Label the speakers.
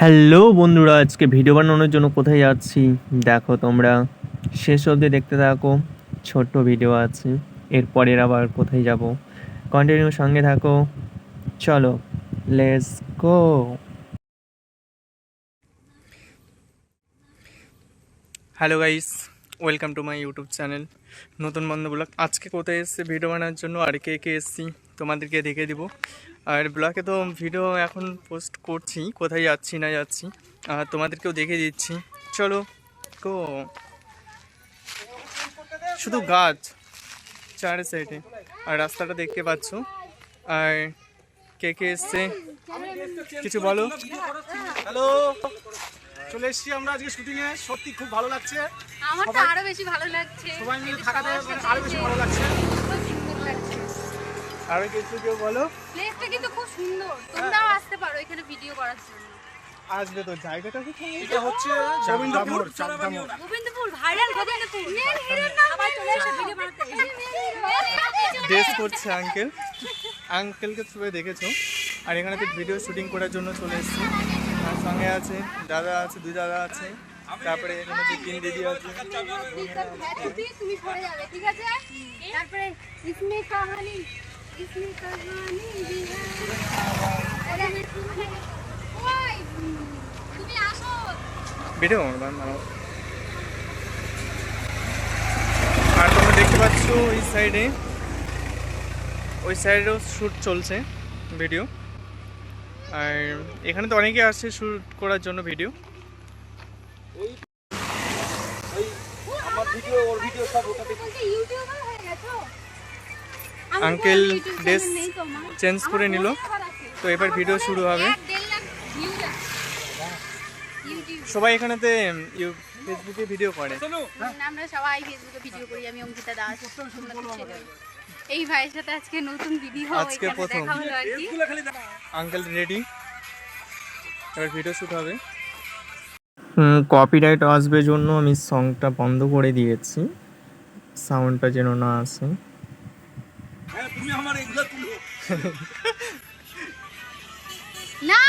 Speaker 1: Hello বন্ধুরা, আজকে video বানানোর জন্য কোথায় যাচ্ছি দেখো তোমরা শেষ অবধি দেখতে থাকো। ছোট্ট ভিডিও আছে, এরপরের আবার কোথায় যাব কন্টিনিউ সঙ্গে থাকো। চলো, let's go. Hello guys, welcome to my YouTube channel নতুন বন্ধু ব্লগ। আজকে কোথায় এসেছে ভিডিও বানানোর জন্য আর কে কে এসেছি তোমাদেরকে দেখে দিব। আর ব্লগে তো ভিডিও এখন পোস্ট করছি, কোথায় যাচ্ছি না যাচ্ছি আর তোমাদেরকেও দেখে দিচ্ছি। চলো গো। শুধু গাছ চার সাইডে, আর রাস্তাটা দেখতে পাচ্ছ। আর কে কে এসছে কিছু বলো।
Speaker 2: হ্যালো, চলে এসেছি আমরা আজকে শুটিং এ। সত্যি খুব ভালো লাগছে।
Speaker 3: আমার তো আরো বেশি ভালো লাগছে।
Speaker 2: সবাই মিলে থাকাতে আরো বেশি ভালো লাগছে।
Speaker 3: খুব সুন্দর লাগছে।
Speaker 1: আর কিছু কেউ বলো।
Speaker 3: প্লেসটা কিন্তু খুব সুন্দর। তোমরাও আসতে পারো এখানে ভিডিও করার জন্য।
Speaker 1: আসবে তো, জায়গাটা কোথায়?
Speaker 2: এটা হচ্ছে গোবিন্দপুর, চাকদামোড়।
Speaker 3: গোবিন্দপুর ভাইরাল গোবিন্দপুর। সবাই চলে এসে ভিডিও বানাতে।
Speaker 1: ড্রেস করছে আঙ্কেল, আঙ্কেলকে সবাই দেখেছো। আর এখানে তো ভিডিও শুটিং করার জন্য চলে এসেছি। আর সঙ্গে আছে দাদা, আছে দুই দাদা আছে, তারপরে এখানে যে তিন দিদি আছে।
Speaker 3: তুমি পড়ে যাবে, ঠিক আছে? তারপরে ইসমে কাহানি ওই তুমি আসো।
Speaker 1: ভিডিও বানাও। আর তোমরা দেখতে পাচ্ছ ওই সাইডেও শ্যুট চলছে ভিডিও। আর এখানে তো অনেকে আসছে শ্যুট করার জন্য ভিডিও।
Speaker 2: আমার ভিডিও ওর ভিডিও সব ওটাতে।
Speaker 3: ইউটিউবার হয়ে গেছো?
Speaker 1: আঙ্কেল ড্রেস চেঞ্জ করে নিল, তো এবার ভিডিও শুরু হবে। সবাই এখানেতে ফেসবুকে ভিডিও করে।
Speaker 3: আমরা সবাই ফেসবুকে ভিডিও করি। আমি অঙ্কিতা দাস। এই ভাইয়ের সাথে আজকে নতুন ভিডিও
Speaker 1: আজকে প্রথম।
Speaker 3: দেখা হলো আর কি।
Speaker 1: আঙ্কেল রেডি, এবার ভিডিও শুট হবে। কপিরাইট আসবে জন্য আমি সংটা বন্ধ করে দিয়েছি, সাউন্ডটা যেন না আসে।
Speaker 2: হ্যাঁ, তুমি আমার এগুলো তুলো।
Speaker 3: না